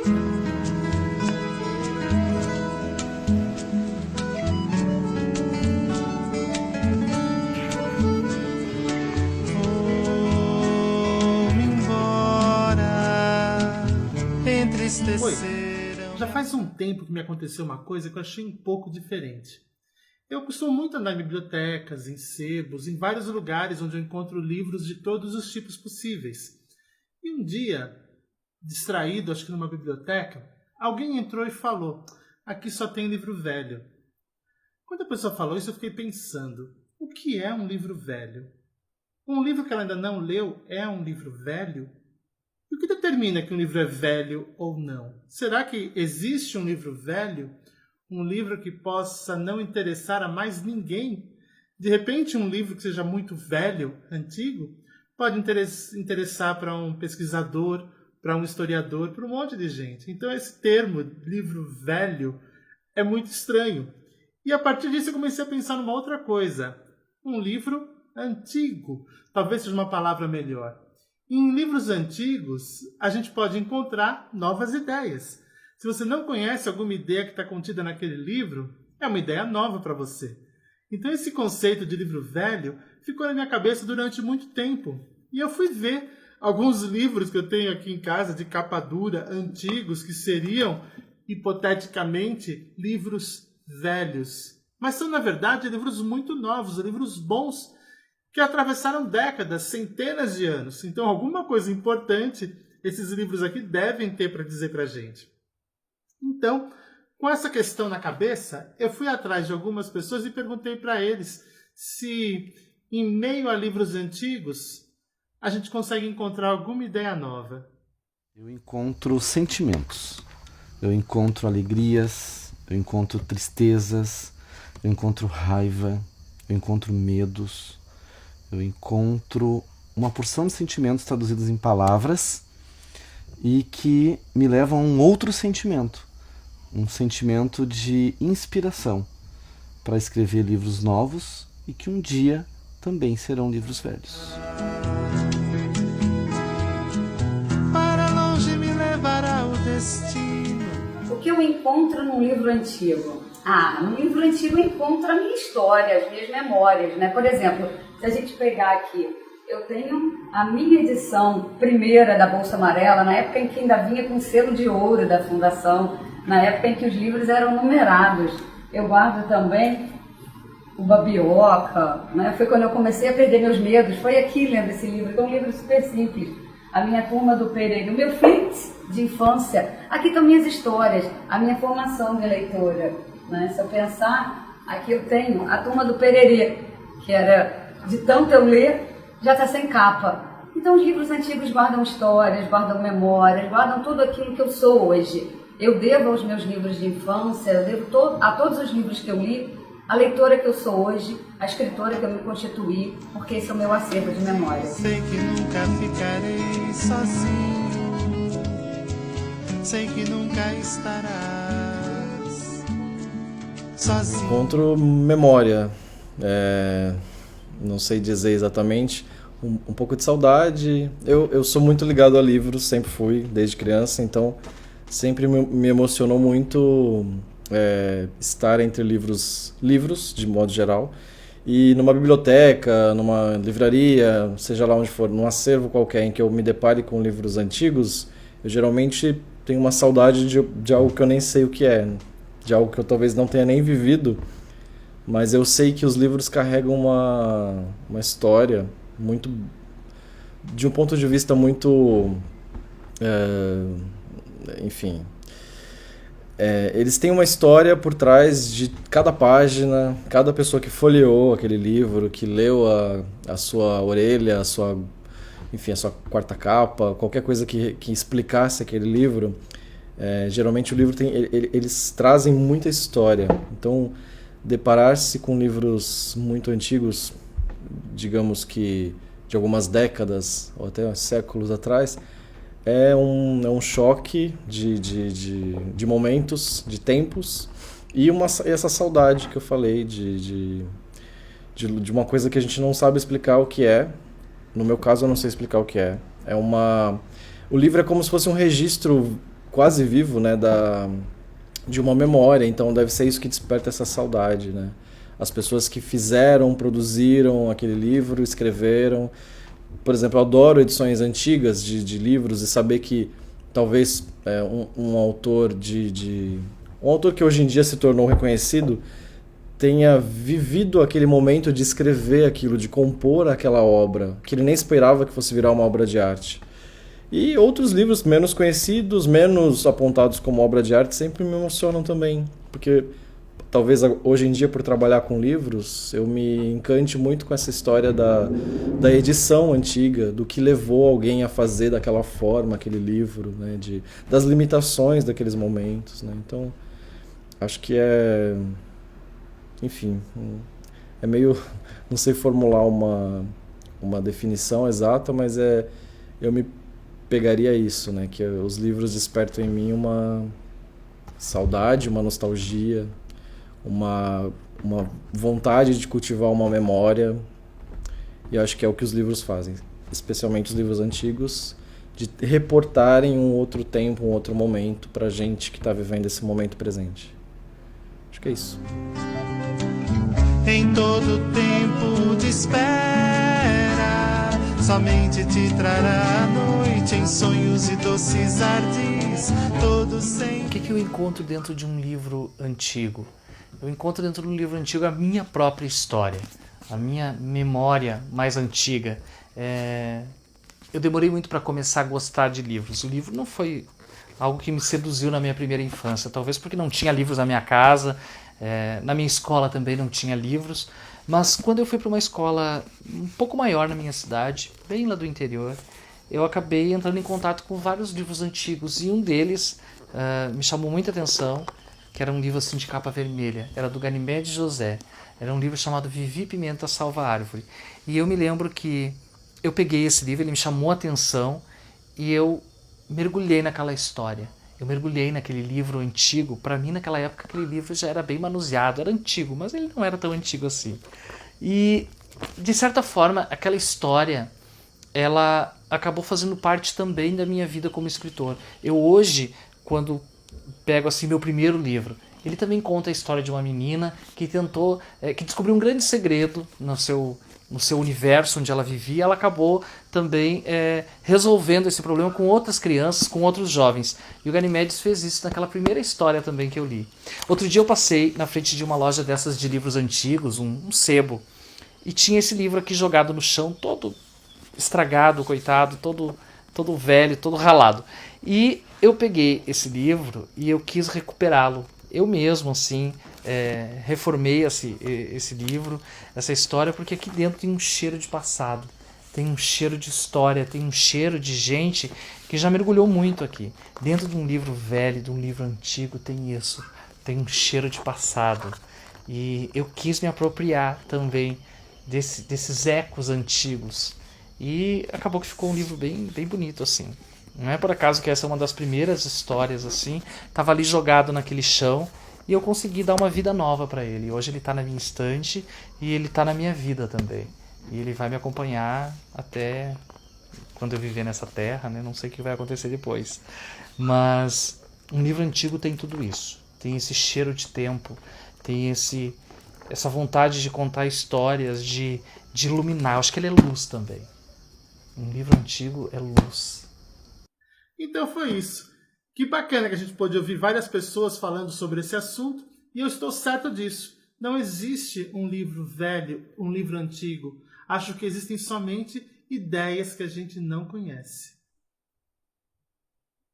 Oi, já faz um tempo que me aconteceu uma coisa que eu achei um pouco diferente. Eu costumo muito andar em bibliotecas, em sebos, em vários lugares onde eu encontro livros de todos os tipos possíveis. E um dia, distraído, acho que numa biblioteca, alguém entrou e falou: aqui só tem livro velho. Quando a pessoa falou isso, eu fiquei pensando: o que é um livro velho? Um livro que ela ainda não leu é um livro velho? E o que determina que um livro é velho ou não? Será que existe um livro velho? Um livro que possa não interessar a mais ninguém? De repente, um livro que seja muito velho, antigo, pode interessar para um pesquisador, para um historiador, para um monte de gente. Então, esse termo, livro velho, é muito estranho. E a partir disso, eu comecei a pensar numa outra coisa. Um livro antigo. Talvez seja uma palavra melhor. Em livros antigos, a gente pode encontrar novas ideias. Se você não conhece alguma ideia que está contida naquele livro, é uma ideia nova para você. Então esse conceito de livro velho ficou na minha cabeça durante muito tempo. E eu fui ver alguns livros que eu tenho aqui em casa de capa dura, antigos, que seriam, hipoteticamente, livros velhos. Mas são, na verdade, livros muito novos, livros bons, que atravessaram décadas, centenas de anos. Então, alguma coisa importante esses livros aqui devem ter para dizer para a gente. Então, com essa questão na cabeça, eu fui atrás de algumas pessoas e perguntei para eles se, em meio a livros antigos, a gente consegue encontrar alguma ideia nova. Eu encontro sentimentos, eu encontro alegrias, eu encontro tristezas, eu encontro raiva, eu encontro medos. Eu encontro uma porção de sentimentos traduzidos em palavras e que me levam a um outro sentimento, um sentimento de inspiração para escrever livros novos e que um dia também serão livros velhos. Para longe me levará o destino. O que eu encontro num livro antigo? No livro antigo eu encontro a minha história, as minhas memórias, né? Por exemplo, se a gente pegar aqui, eu tenho a minha edição primeira da Bolsa Amarela, na época em que ainda vinha com selo de ouro da Fundação, na época em que os livros eram numerados. Eu guardo também o Babioca, né? Foi quando eu comecei a perder meus medos, foi aqui lendo esse livro, que é um livro super simples. A minha turma do Pereira, o meu flix de infância. Aqui estão minhas histórias, a minha formação de leitora. Né? Se eu pensar, aqui eu tenho a turma do Pererê, que era de tanto eu ler, já está sem capa. Então os livros antigos guardam histórias, guardam memórias, guardam tudo aquilo que eu sou hoje. Eu devo aos meus livros de infância, eu devo a todos os livros que eu li, a leitora que eu sou hoje, a escritora que eu me constituí, porque esse é o meu acervo de memória. Sei que nunca ficarei sozinho, sei que nunca estarás sozinho. Encontro memória, não sei dizer exatamente, um pouco de saudade. Eu sou muito ligado a livros, sempre fui, desde criança, então sempre me emocionou muito estar entre livros de modo geral, e numa biblioteca, numa livraria, seja lá onde for, num acervo qualquer em que eu me depare com livros antigos, eu geralmente tenho uma saudade de algo que eu nem sei o que é, de algo que eu talvez não tenha nem vivido, mas eu sei que os livros carregam uma história muito, de um ponto de vista muito, enfim, eles têm uma história por trás de cada página, cada pessoa que folheou aquele livro, que leu a sua orelha, a sua quarta capa, qualquer coisa que explicasse aquele livro. Geralmente o livro eles trazem muita história. Então, deparar-se com livros muito antigos, digamos que de algumas décadas ou até séculos atrás, é um choque de momentos, de tempos, e essa saudade que eu falei de uma coisa que a gente não sabe explicar o que é. No meu caso, eu não sei explicar o que é. O livro é como se fosse um registro quase vivo, né, de uma memória, então deve ser isso que desperta essa saudade, né? As pessoas que fizeram, produziram aquele livro, escreveram. Por exemplo, eu adoro edições antigas de livros e saber que talvez um autor um autor que hoje em dia se tornou reconhecido tenha vivido aquele momento de escrever aquilo, de compor aquela obra, que ele nem esperava que fosse virar uma obra de arte. E outros livros menos conhecidos, menos apontados como obra de arte, sempre me emocionam também, porque talvez hoje em dia, por trabalhar com livros, eu me encante muito com essa história da edição antiga, do que levou alguém a fazer daquela forma aquele livro, né, das limitações daqueles momentos, né? Então, acho que enfim, é meio, não sei formular uma definição exata, mas eu me pegaria isso, né, que os livros despertam em mim uma saudade, uma nostalgia, uma vontade de cultivar uma memória, e acho que é o que os livros fazem, especialmente os livros antigos, de reportarem um outro tempo, um outro momento pra gente que está vivendo esse momento presente. Acho que é isso. Em todo tempo de espera, somente te trará a noite em sonhos e doces ardis, todos sem... O que eu encontro dentro de um livro antigo? Eu encontro dentro de um livro antigo a minha própria história, a minha memória mais antiga. Eu demorei muito para começar a gostar de livros. O livro não foi algo que me seduziu na minha primeira infância, talvez porque não tinha livros na minha casa, na minha escola também não tinha livros, mas quando eu fui para uma escola um pouco maior na minha cidade, bem lá do interior, eu acabei entrando em contato com vários livros antigos, e um deles me chamou muita atenção, que era um livro assim de capa vermelha, era do Ganymede José, era um livro chamado Vivi Pimenta Salva Árvore, e eu me lembro que eu peguei esse livro, ele me chamou a atenção, e eu mergulhei naquela história, eu mergulhei naquele livro antigo. Para mim, naquela época, aquele livro já era bem manuseado, era antigo, mas ele não era tão antigo assim. E, de certa forma, aquela história, ela acabou fazendo parte também da minha vida como escritor. Eu hoje, quando pego assim meu primeiro livro, ele também conta a história de uma menina que tentou, que descobriu um grande segredo no seu universo onde ela vivia. Ela acabou também resolvendo esse problema com outras crianças, com outros jovens. E o Ganymedes fez isso naquela primeira história também que eu li. Outro dia eu passei na frente de uma loja dessas de livros antigos, um sebo, e tinha esse livro aqui jogado no chão, todo estragado, coitado, todo velho, todo ralado. E eu peguei esse livro e eu quis recuperá-lo. Eu mesmo, assim, reformei esse livro, essa história, porque aqui dentro tem um cheiro de passado, tem um cheiro de história, tem um cheiro de gente que já mergulhou muito aqui. Dentro de um livro velho, de um livro antigo, tem isso, tem um cheiro de passado. E eu quis me apropriar também desses ecos antigos. E acabou que ficou um livro bem, bem bonito, assim. Não é por acaso que essa é uma das primeiras histórias, assim. Tava ali jogado naquele chão e eu consegui dar uma vida nova para ele. Hoje ele tá na minha estante e ele tá na minha vida também. E ele vai me acompanhar até quando eu viver nessa terra, né? Não sei o que vai acontecer depois. Mas um livro antigo tem tudo isso. Tem esse cheiro de tempo, tem essa vontade de contar histórias, de iluminar. Eu acho que ele é luz também. Um livro antigo é luz. Então foi isso. Que bacana que a gente pôde ouvir várias pessoas falando sobre esse assunto, e eu estou certo disso. Não existe um livro velho, um livro antigo. Acho que existem somente ideias que a gente não conhece.